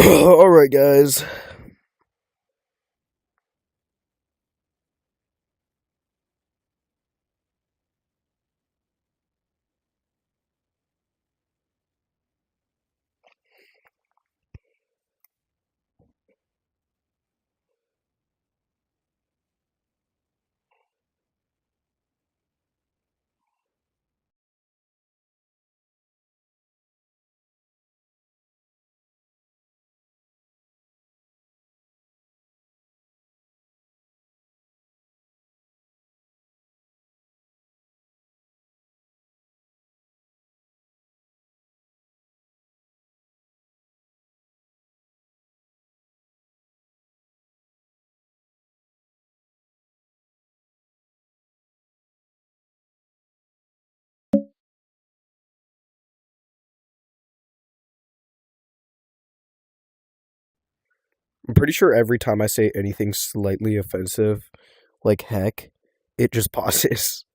Alright, guys. I'm pretty sure every time I say anything slightly offensive, like heck, it just pauses.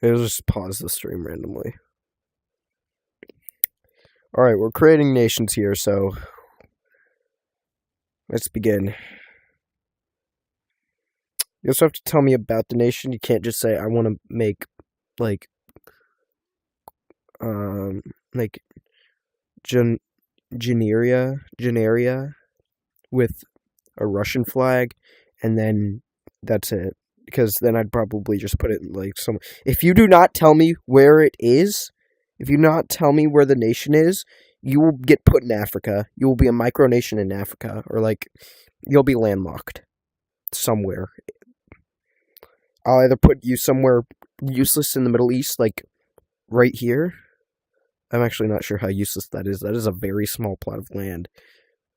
It'll just pause the stream randomly. Alright, we're creating nations here, so let's begin. You also have to tell me about the nation. You can't just say, I want to make, like, like, Generia with a Russian flag, and then that's it. Because then I'd probably just put it in, like, some... If you do not tell me where it is, if you not tell me where the nation is, you will get put in Africa. You will be a micronation in Africa, or, like, you'll be landlocked somewhere. I'll either put you somewhere useless in the Middle East, like, right here. I'm actually not sure how useless that is. That is a very small plot of land.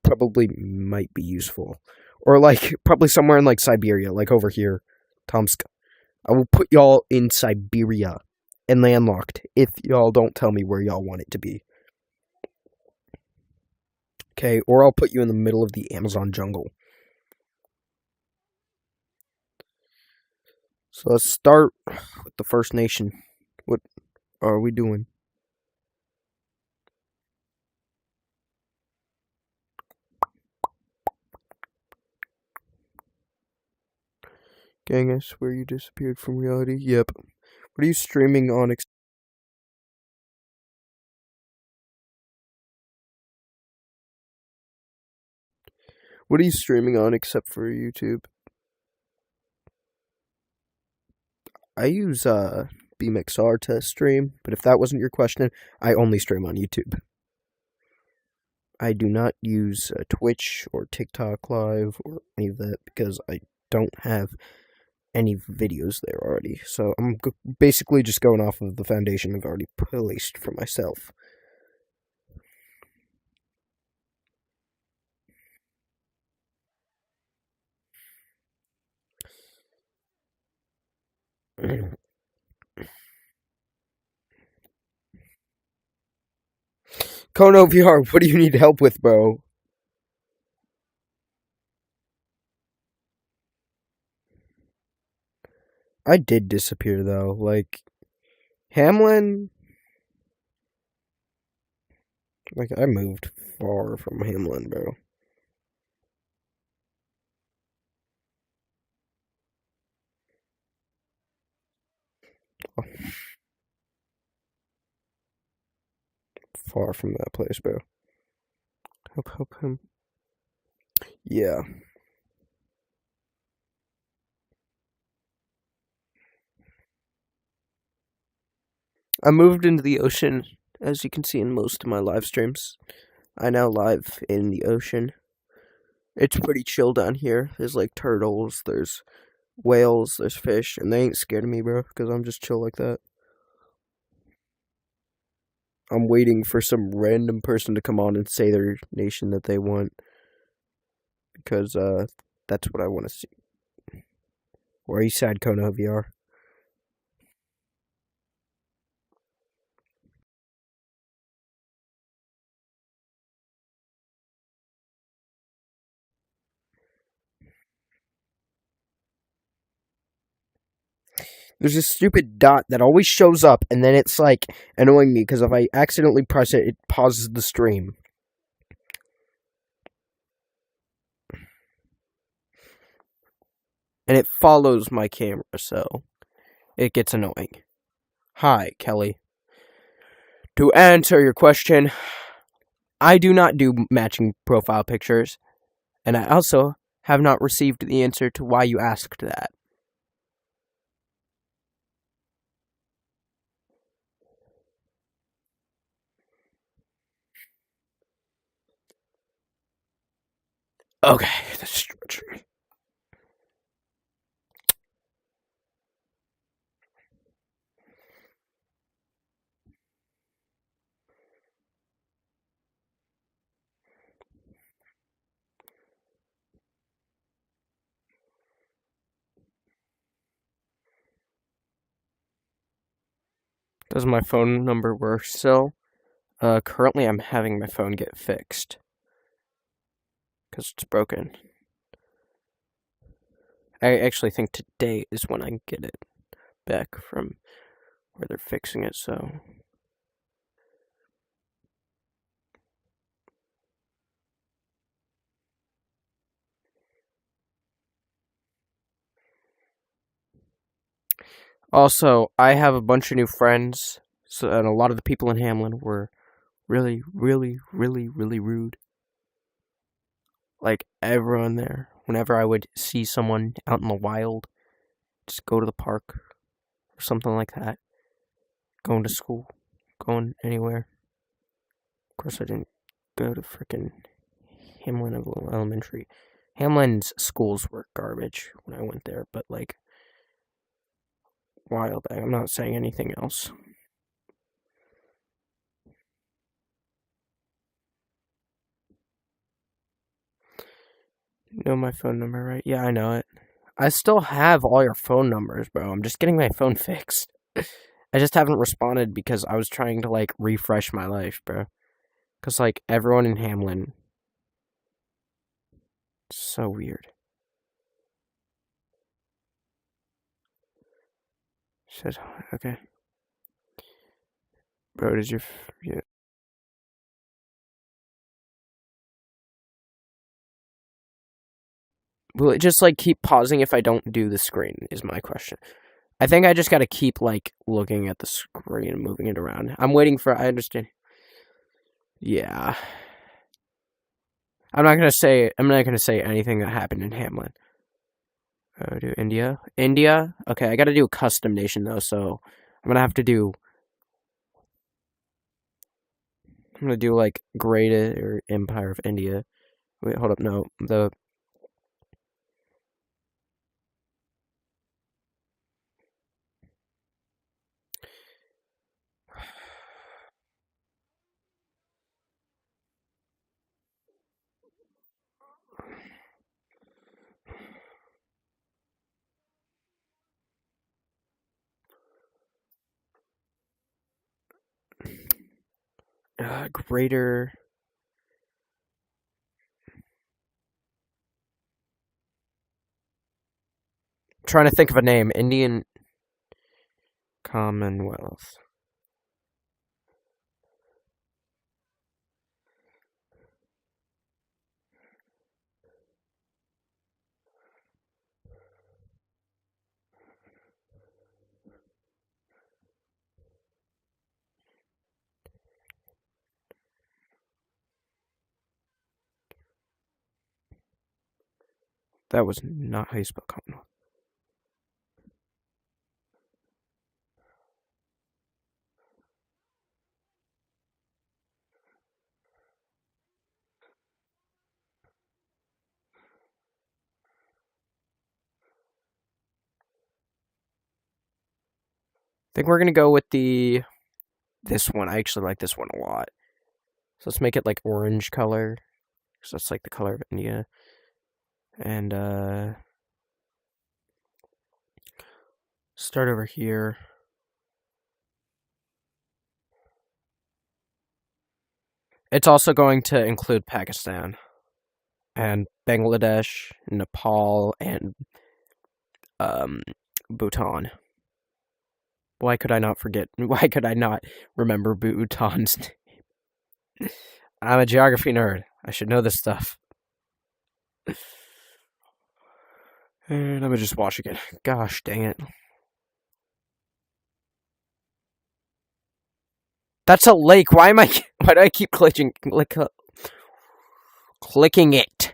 Probably might be useful. Or, like, probably somewhere in, like, Siberia, like over here. Tomsk. I will put y'all in Siberia and landlocked if y'all don't tell me where y'all want it to be. Okay, or I'll put you in the middle of the Amazon jungle. So let's start with the First Nation. What are we doing? Gang, I swear you disappeared from reality. Yep. What are you streaming on? What are you streaming on except for YouTube? I use BeamXR to stream, but if that wasn't your question, I only stream on YouTube. I do not use Twitch or TikTok Live or any of that because I don't have any videos there already. So I'm basically just going off of the foundation I've already placed for myself. Kono VR, what do you need help with, bro? I did disappear, though. Like, Hamlin... Like, I moved far from Hamlin, bro. Far from that place, bro. Help him. Yeah. I moved into the ocean, as you can see in most of my live streams. I now live in the ocean. It's pretty chill down here. There's like turtles, there's whales, there's fish, and they ain't scared of me, bro, because I'm just chill like that. I'm waiting for some random person to come on and say their nation that they want, because that's what I want to see. Or are you sad, Kona VR? There's this stupid dot that always shows up, and then it's like annoying me because if I accidentally press it, it pauses the stream. And it follows my camera, so it gets annoying. Hi, Kelly. To answer your question, I do not do matching profile pictures, and I also have not received the answer to why you asked that. Okay, that's true. Does my phone number work still? Currently I'm having my phone get fixed. Because it's broken. I actually think today is when I get it back from where they're fixing it, so... Also, I have a bunch of new friends, and a lot of the people in Hamlin were really, really, really, really rude. Like, everyone there. Whenever I would see someone out in the wild, just go to the park, or something like that. Going to school, going anywhere. Of course, I didn't go to frickin' Hamlin Elementary. Hamlin's schools were garbage when I went there, but, like, while back. I'm not saying anything else. You know my phone number, right? Yeah, I know it. I still have all your phone numbers, bro. I'm just getting my phone fixed. I just haven't responded because I was trying to, like, refresh my life, bro. Because, like, everyone in Hamlin. So weird. Said, okay. Bro, did your... Yeah. Will it just, like, keep pausing if I don't do the screen, is my question. I think I just gotta keep, like, looking at the screen and moving it around. I'm waiting for... I understand. Yeah. I'm not gonna say anything that happened in Hamlin. Do India? India? Okay, I gotta do a custom nation, though, so... I'm gonna have to do... I'm gonna do, like, Great or Empire of India. Wait, hold up, no. The... Greater... I'm trying to think of a name. Indian Commonwealth. That was not how you spell Commonwealth. I think we're gonna go with this one. I actually like this one a lot. So let's make it like orange color. So that's like the color of India. And start over here. It's also going to include Pakistan and Bangladesh, Nepal, and Bhutan. Why could I not forget? Why could I not remember Bhutan's name? I'm a geography nerd. I should know this stuff. And I'm gonna just watch again. Gosh dang it. That's a lake. Why do I keep clicking it?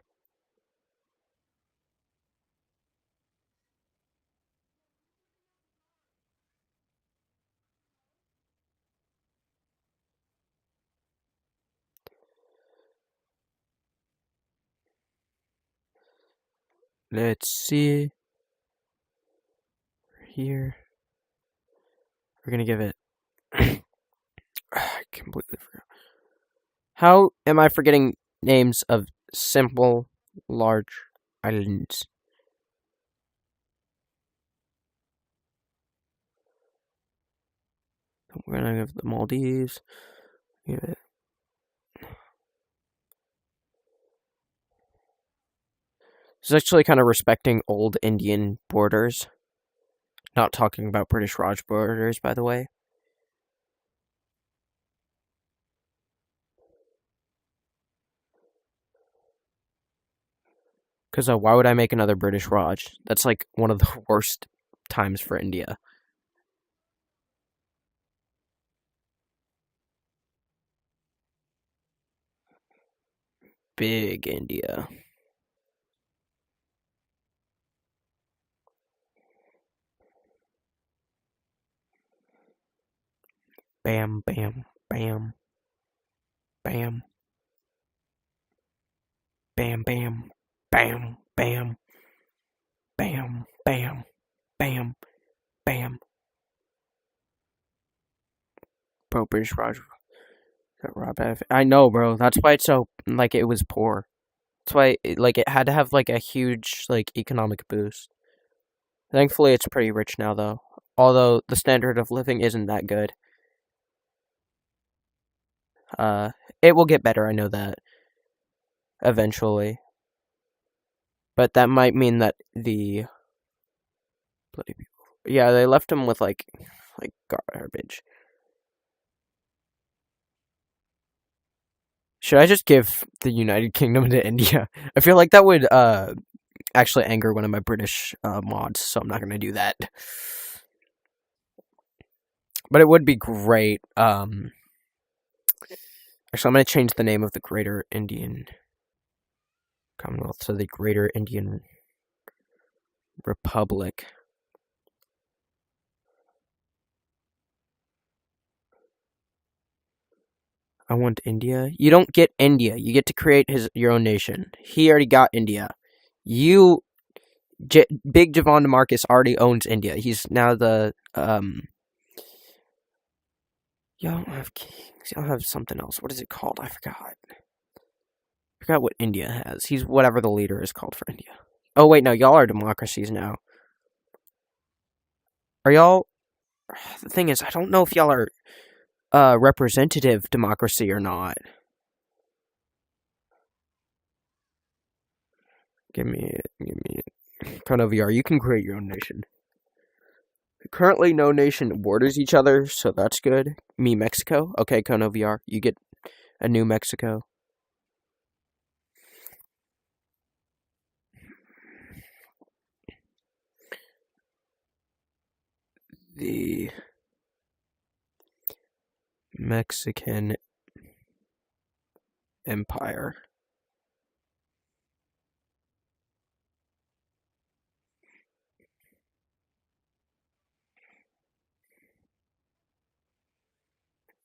Let's see. Here. We're gonna give it. I completely forgot. How am I forgetting names of simple, large islands? We're gonna give the Maldives. Give it. It's actually kind of respecting old Indian borders. Not talking about British Raj borders, by the way. Because why would I make another British Raj? That's like one of the worst times for India. Big India. Bam, bam, bam, bam, bam, bam, bam, bam, bam, bam, bam, bam. Bro, British Raj. I know, bro. That's why it's so, like, it was poor. That's why, it had to have, like, a huge, like, economic boost. Thankfully, it's pretty rich now, though. Although, the standard of living isn't that good. It will get better, I know that. Eventually. But that might mean that the bloody people. Yeah, they left him with like garbage. Should I just give the United Kingdom to India? I feel like that would actually anger one of my British mods, so I'm not gonna do that. But it would be great. Actually, I'm gonna change the name of the Greater Indian Commonwealth to the Greater Indian Republic. I want India. You don't get India. You get to create your own nation. He already got India. Big Javon DeMarcus already owns India. He's now the Y'all don't have kings. Y'all have something else. What is it called? I forgot what India has. He's whatever the leader is called for India. Oh wait, no, y'all are democracies now. Are y'all? The thing is, I don't know if y'all are representative democracy or not. Give me it. Kono VR, you can create your own nation. Currently, no nation borders each other, so that's good. Me, Mexico. Okay, Kono VR, you get a new Mexico. The Mexican Empire.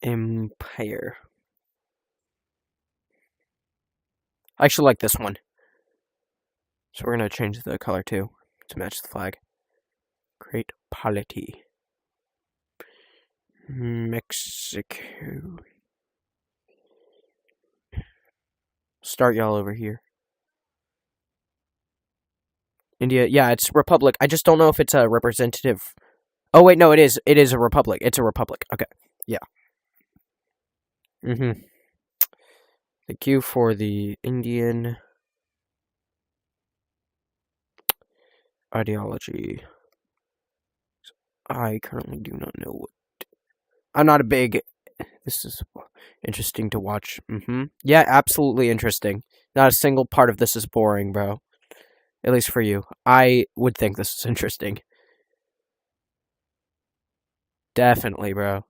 Empire. I actually like this one. So we're going to change the color too to match the flag. Great polity. Mexico. Start y'all over here. India, yeah, it's republic. I just don't know if it's a representative. Oh wait, no, it is. It is a republic. It's a republic. Okay, yeah. Thank you for the Indian ideology. I currently do not know what. I'm not a big. This is interesting to watch. Yeah, absolutely interesting. Not a single part of this is boring, bro. At least for you. I would think this is interesting. Definitely, bro.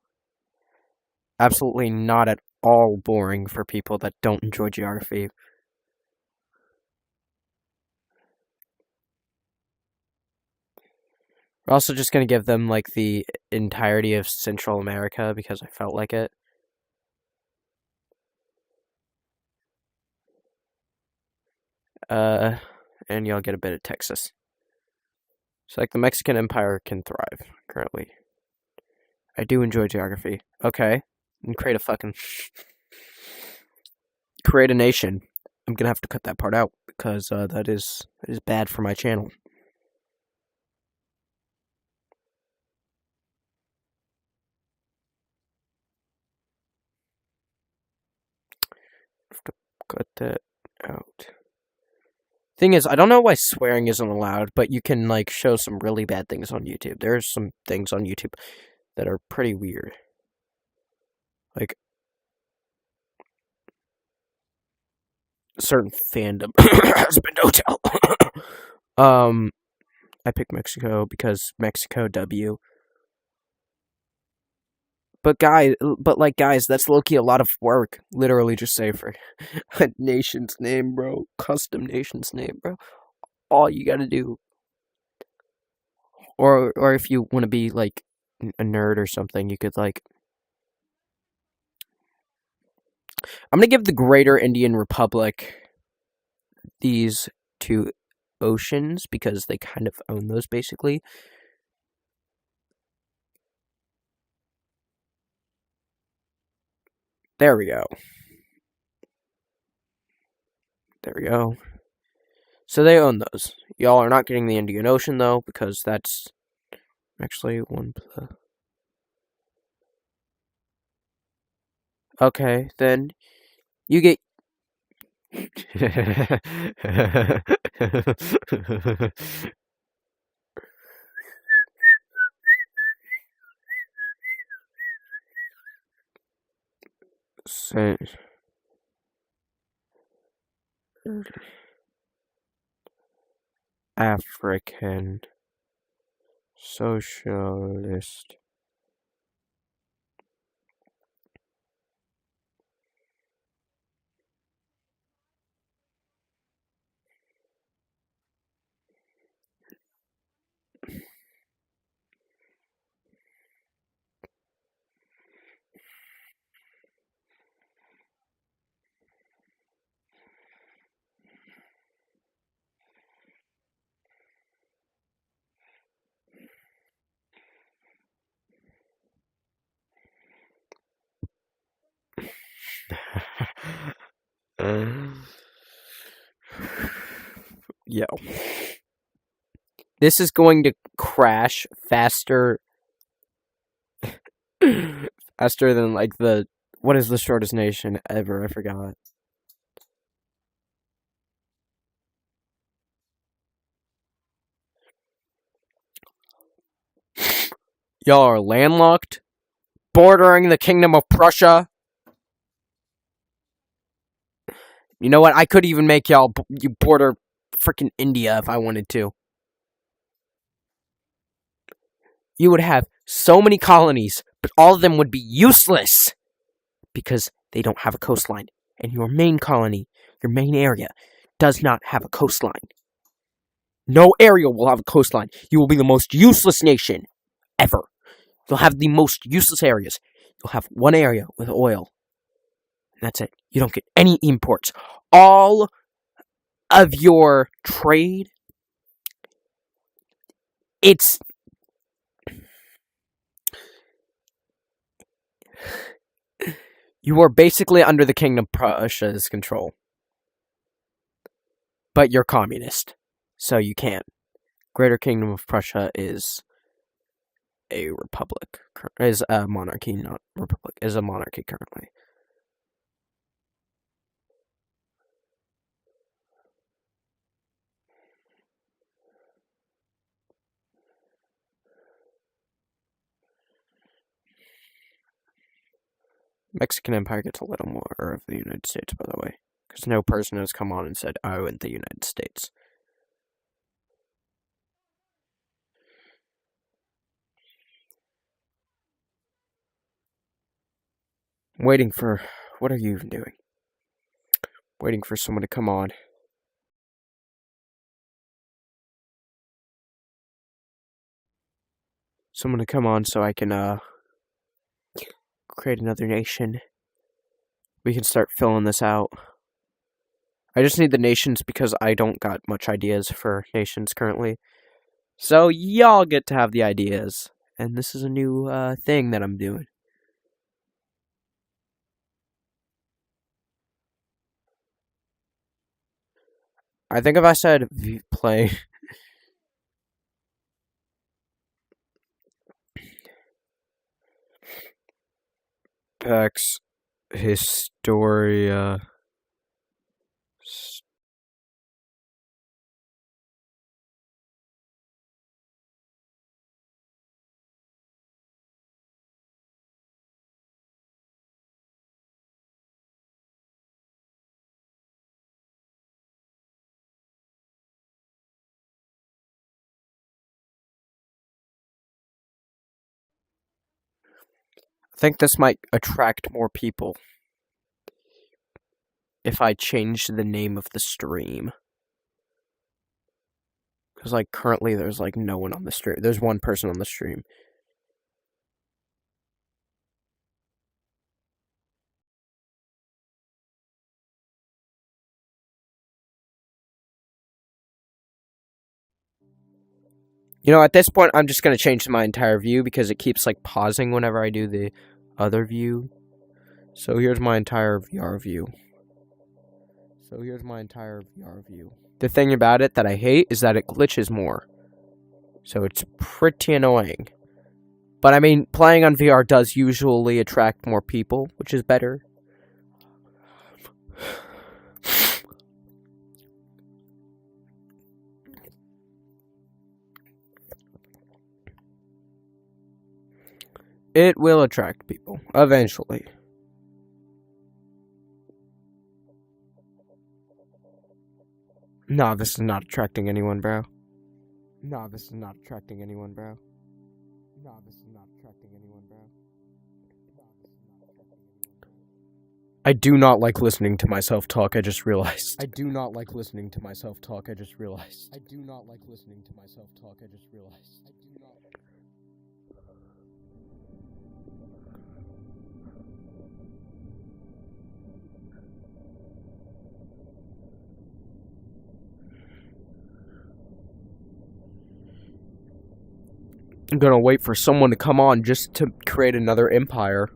Absolutely not at all boring for people that don't enjoy geography. We're also just gonna give them like the entirety of Central America because I felt like it. And you'll get a bit of Texas. So like the Mexican Empire can thrive currently. I do enjoy geography. Okay. And create a nation. I'm gonna have to cut that part out because that is bad for my channel. I have to cut that out. Thing is, I don't know why swearing isn't allowed, but you can like show some really bad things on YouTube. There's some things on YouTube that are pretty weird. Like certain fandom has been no tell. I picked Mexico because Mexico W. But guys, that's low-key a lot of work. Literally just say for a nation's name, bro. Custom nation's name, bro. All you gotta do. Or if you want to be like a nerd or something, you could like. I'm gonna give the Greater Indian Republic these two oceans because they kind of own those basically. There we go. There we go. So they own those. Y'all are not getting the Indian Ocean though because that's actually one. Okay, then you get. African Socialist Yo. This is going to crash faster faster than like the what is the shortest nation ever? I forgot. Y'all are landlocked, bordering the Kingdom of Prussia. You know what? I could even make y'all you border freaking India if I wanted to. You would have so many colonies, but all of them would be useless because they don't have a coastline. And your main colony, your main area, does not have a coastline. No area will have a coastline. You will be the most useless nation ever. You'll have the most useless areas. You'll have one area with oil. And that's it. You don't get any imports. All of your trade, it's... You are basically under the Kingdom of Prussia's control. But you're communist. So you can't. Greater Kingdom of Prussia is a republic. Is a monarchy, not republic. Is a monarchy currently. Mexican Empire gets a little more of the United States, by the way. Because no person has come on and said, "I went the United States." Waiting for... What are you even doing? Waiting for someone to come on. Someone to come on so I can, create another nation. We can start filling this out. I just need the nations because I don't got much ideas for nations currently. So y'all get to have the ideas. And this is a new thing that I'm doing. I think if I said play... Pax Historia... I think this might attract more people if I change the name of the stream. Because, like, currently there's, like, no one on the stream. There's one person on the stream. You know, at this point, I'm just going to change my entire view because it keeps, like, pausing whenever I do the other view. So here's my entire VR view. The thing about it that I hate is that it glitches more. So it's pretty annoying. But, I mean, playing on VR does usually attract more people, which is better. It will attract people, eventually. No, this is not attracting anyone, bro. I do not like listening to myself talk, I just realized. I'm gonna wait for someone to come on just to create another empire.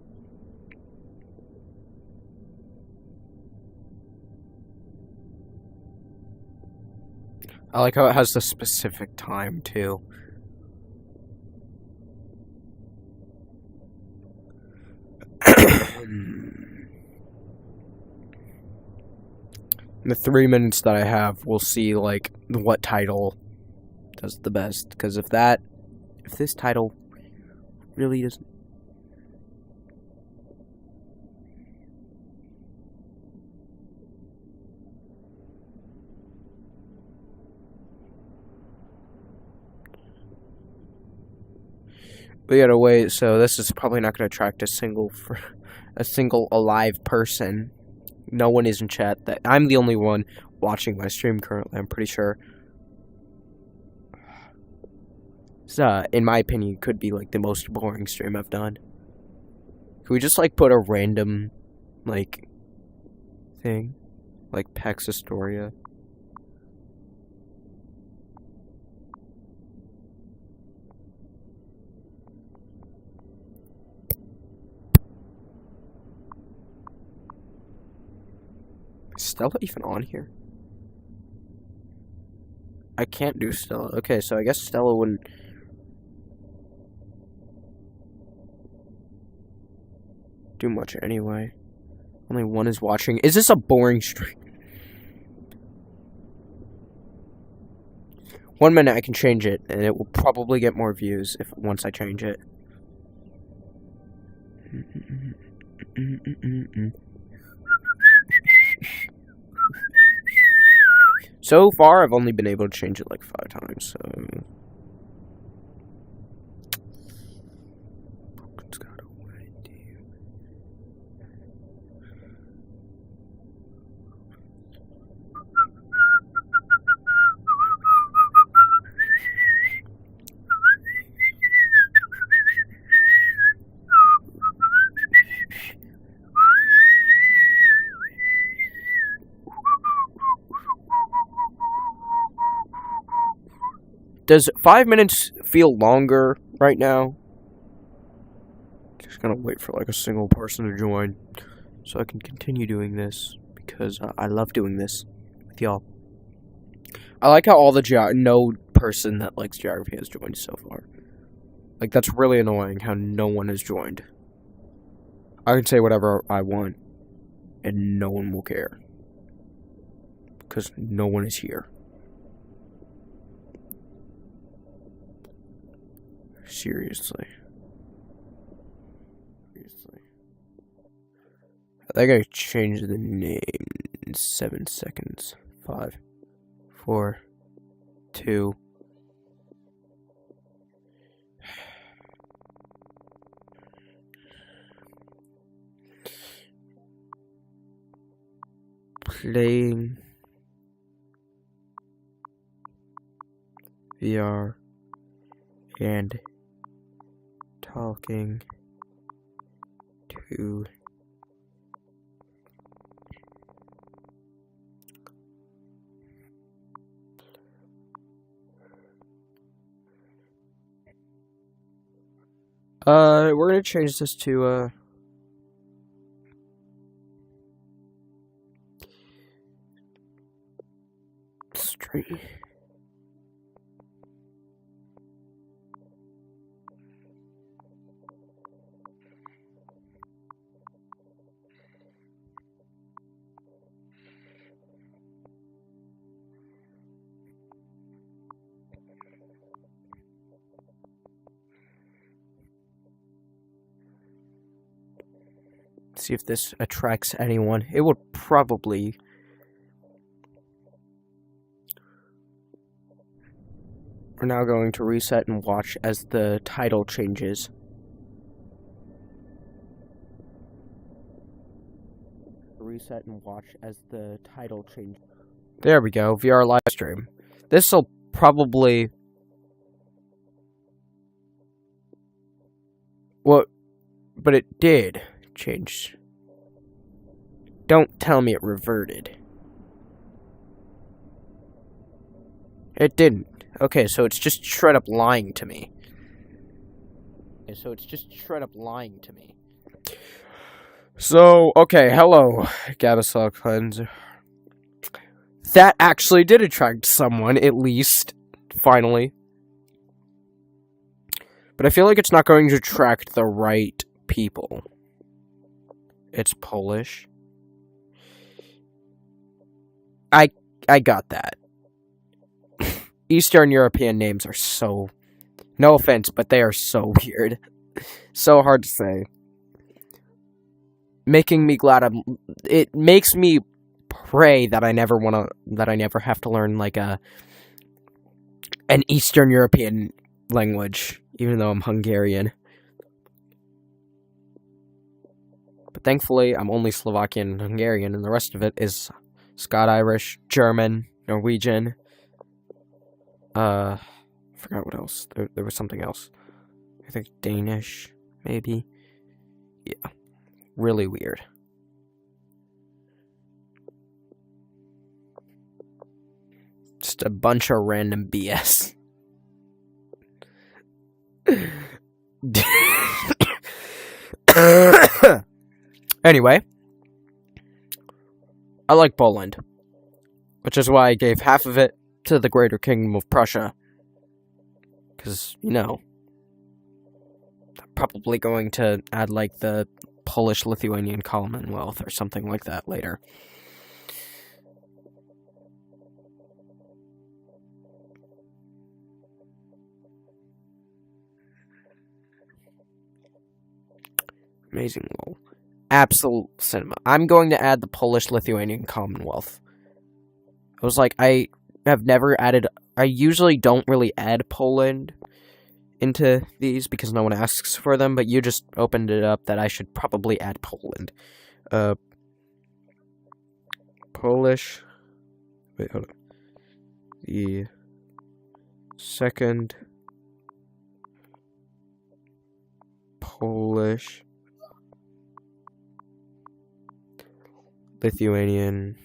I like how it has the specific time, too. In the 3 minutes that I have, we'll see, like, what title does the best. Because if this title really doesn't... We gotta wait, so this is probably not gonna attract a single alive person. No one is in chat. I'm the only one watching my stream currently, I'm pretty sure. This, in my opinion, could be, like, the most boring stream I've done. Can we just, like, put a random, like, thing? Like, Pax Historia? Is Stella even on here? I can't do Stella. Okay, so I guess Stella wouldn't... do much anyway. Only one is watching. Is this a boring stream? 1 minute I can change it, and it will probably get more views once I change it. So far, I've only been able to change it like 5 times, so... Does 5 minutes feel longer right now? Just gonna wait for like a single person to join so I can continue doing this because I love doing this with y'all. I like how all the no person that likes geography has joined so far. Like, that's really annoying how no one has joined. I can say whatever I want and no one will care because no one is here. Seriously. I think I changed the name in 7 seconds. 5, 4, 2. Playing VR and talking to we're gonna change this to straight. See if this attracts anyone. It would probably. We're now going to reset and watch as the title changes. Reset and watch as the title changes. There we go, VR live stream. This'll probably... What? But it did change. Don't tell me it reverted. It didn't. Okay, so it's just straight up lying to me. So, okay, hello, Gabasol Cleanser. That actually did attract someone, at least, finally. But I feel like it's not going to attract the right people. It's Polish. I got that. Eastern European names are so... No offense, but they are so weird. So hard to say. Making me glad it makes me pray that I never have to learn, like, an Eastern European language, even though I'm Hungarian. But thankfully, I'm only Slovakian and Hungarian, and the rest of it is Scot-Irish, German, Norwegian. I forgot what else. There was something else. I think Danish, maybe. Yeah. Really weird. Just a bunch of random BS. Anyway. I like Poland. Which is why I gave half of it to the Greater Kingdom of Prussia. Because, you know, I'm probably going to add, like, the Polish-Lithuanian Commonwealth or something like that later. Amazing, lol. absolute cinema. I'm going to add the Polish-Lithuanian Commonwealth. I was like, I have never added... I usually don't really add Poland into these because no one asks for them, but you just opened it up that I should probably add Poland. Polish... Wait, hold on. The second Polish Lithuanian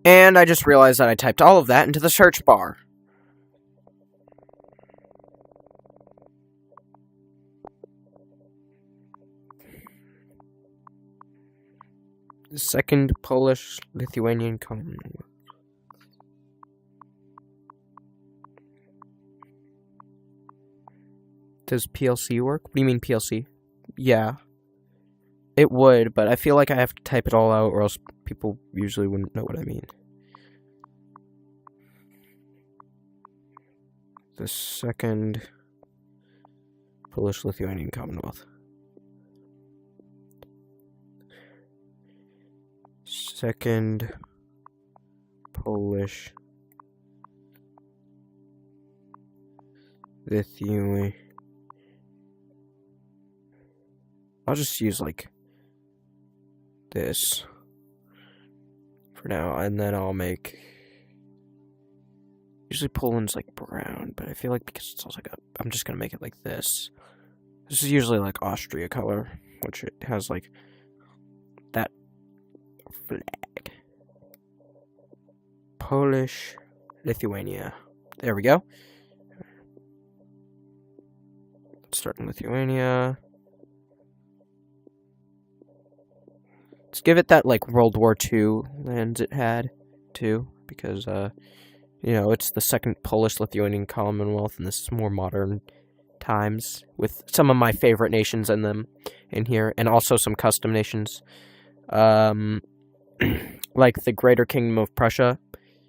and I just realized that I typed all of that into the search bar. The second Polish-Lithuanian Commonwealth. Does PLC work? What do you mean PLC? Yeah. It would, but I feel like I have to type it all out or else people usually wouldn't know what I mean. The second Polish-Lithuanian Commonwealth. Second Polish Lithuanian. I'll just use like this for now, and then I'll make. Usually Poland's like brown, but I feel like because it's also like I'm just gonna make it like this. This is usually like Austria color, which it has like that flag. Polish, Lithuania. There we go. Let's start in Lithuania. Let's give it that like World War II lands it had too, because you know, it's the second Polish-Lithuanian Commonwealth, and this is more modern times with some of my favorite nations in them in here, and also some custom nations, like the Greater Kingdom of Prussia.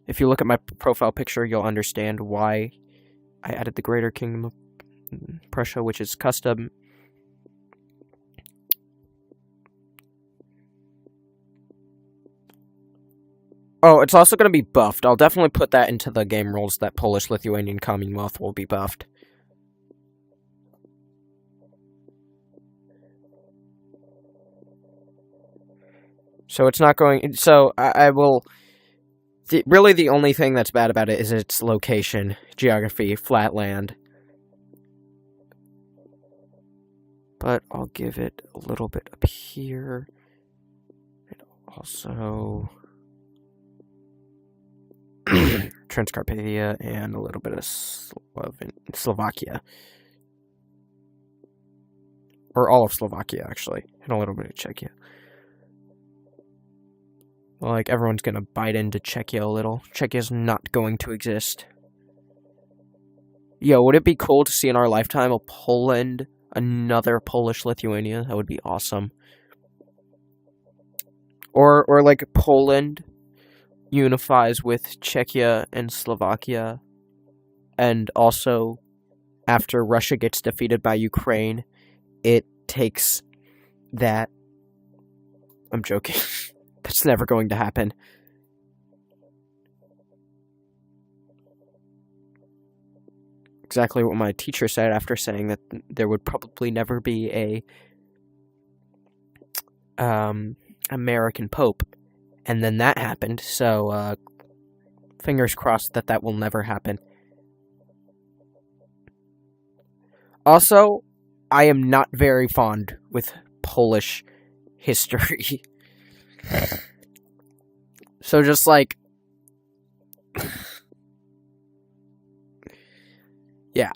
If you look at my profile picture, you'll understand why I added the Greater Kingdom of Prussia, which is custom. Oh, it's also going to be buffed. I'll definitely put that into the game rules that Polish-Lithuanian Commonwealth will be buffed. So it's not going... So I will... Really the only thing that's bad about it is its location, geography, flat land. But I'll give it a little bit up here. And also... Transcarpathia and a little bit of Slovakia. Or all of Slovakia, actually. And a little bit of Czechia. Well, like, everyone's gonna bite into Czechia a little. Czechia's not going to exist. Yo, would it be cool to see in our lifetime a Poland, another Polish-Lithuania? That would be awesome. Or like, Poland unifies with Czechia and Slovakia, and also after Russia gets defeated by Ukraine, it takes that. I'm joking. That's never going to happen. Exactly what my teacher said after saying that there would probably never be a American Pope. And then that happened, so fingers crossed that that will never happen. Also, I am not very fond with Polish history. So just like... yeah.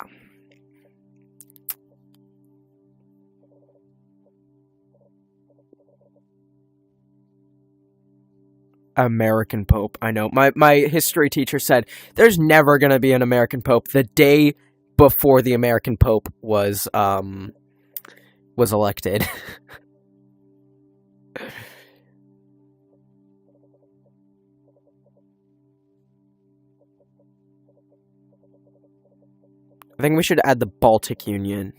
American Pope. I know. My history teacher said there's never going to be an American Pope. The day before the American Pope was was elected. I think we should add the Baltic Union.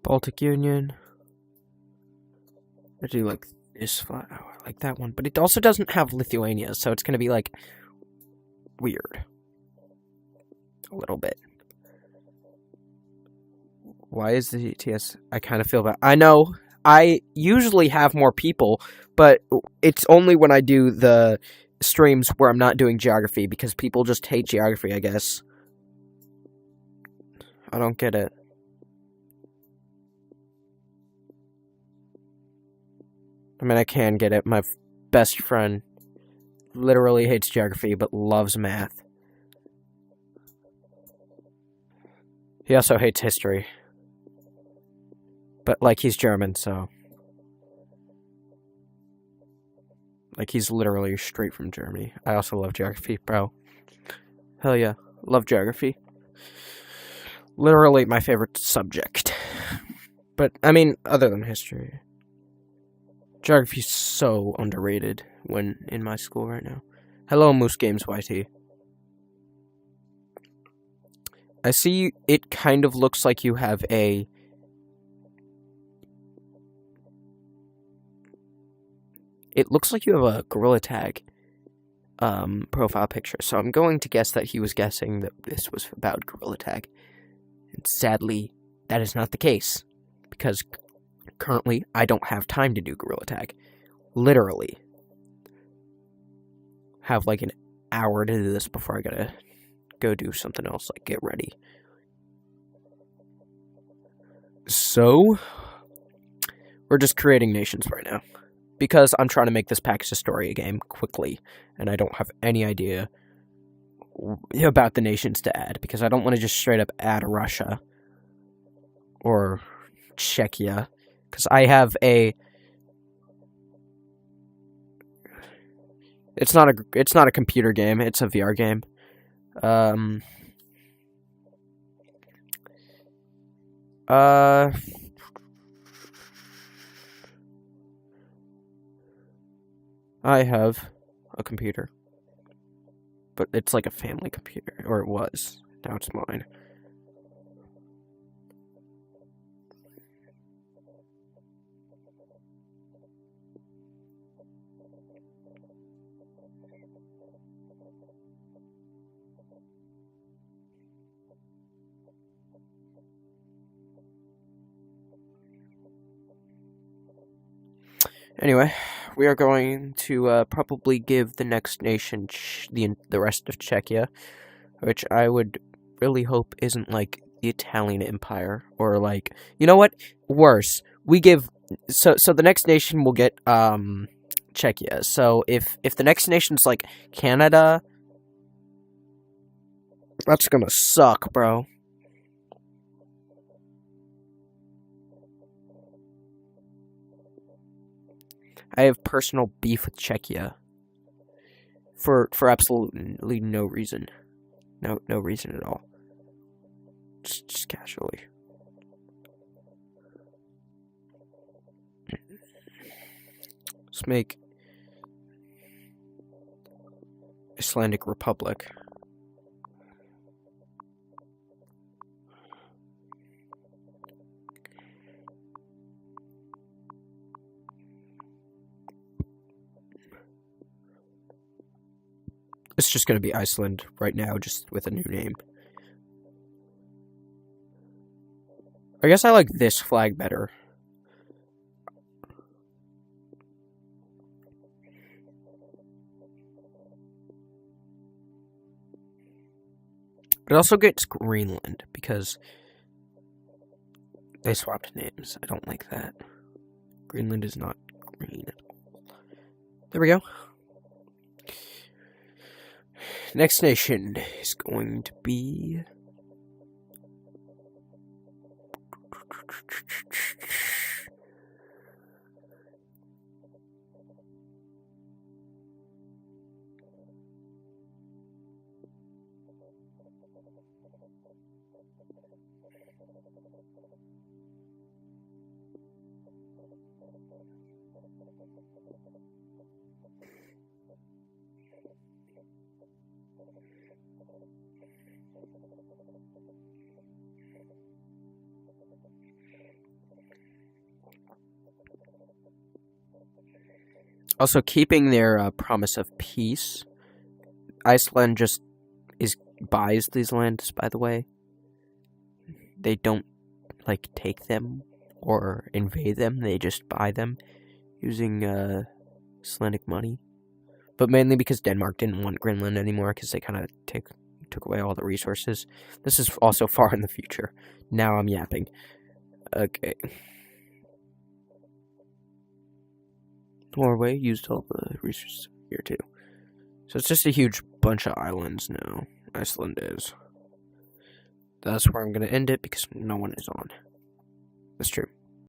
Baltic Union. I do like this flag. Oh, I like that one. But it also doesn't have Lithuania, so it's going to be, like, weird. A little bit. Why is the TS... I kind of feel bad. I know. I usually have more people, but it's only when I do the streams where I'm not doing geography, because people just hate geography, I guess. I don't get it. I mean, I can get it. My best friend literally hates geography, but loves math. He also hates history. But, like, he's German, so... Like, he's literally straight from Germany. I also love geography, bro. Hell yeah. Love geography. Literally my favorite subject. But, I mean, other than history. Geography's so underrated when in my school right now. Hello, Moose Games YT. I see it kind of looks like you have a... It looks like you have a Gorilla Tag profile picture, so I'm going to guess that he was guessing that this was about Gorilla Tag. And sadly, that is not the case, because currently I don't have time to do Gorilla Tag. Literally. Have like an hour to do this before I gotta go do something else, like get ready. So, we're just creating nations right now. Because I'm trying to make this Pax Historia game quickly, and I don't have any idea about the nations to add, because I don't want to just straight up add Russia or Czechia, because I have a... It's not a computer game, it's a VR game. I have a computer, but it's like a family computer, or it was. Now it's mine. Anyway, we are going to probably give the next nation the rest of Czechia, which I would really hope isn't like the Italian Empire, or like, you know what? Worse. We give so the next nation will get Czechia. So if the next nation's like Canada, that's gonna suck, bro. I have personal beef with Czechia. For absolutely no reason. No reason at all. Just casually. Let's make Icelandic Republic. It's just going to be Iceland right now, just with a new name. I guess I like this flag better. It also gets Greenland, because they swapped names. I don't like that. Greenland is not green at all. There we go. next nation is going to be... Also, keeping their promise of peace, Iceland just buys these lands, by the way. They don't, take them or invade them. They just buy them using Icelandic money. But mainly because Denmark didn't want Greenland anymore, because they kind of took away all the resources. This is also far in the future. Now I'm yapping. Okay. Norway used all the resources here too. So it's just a huge bunch of islands now. Iceland is. That's where I'm going to end it because no one is on. That's true.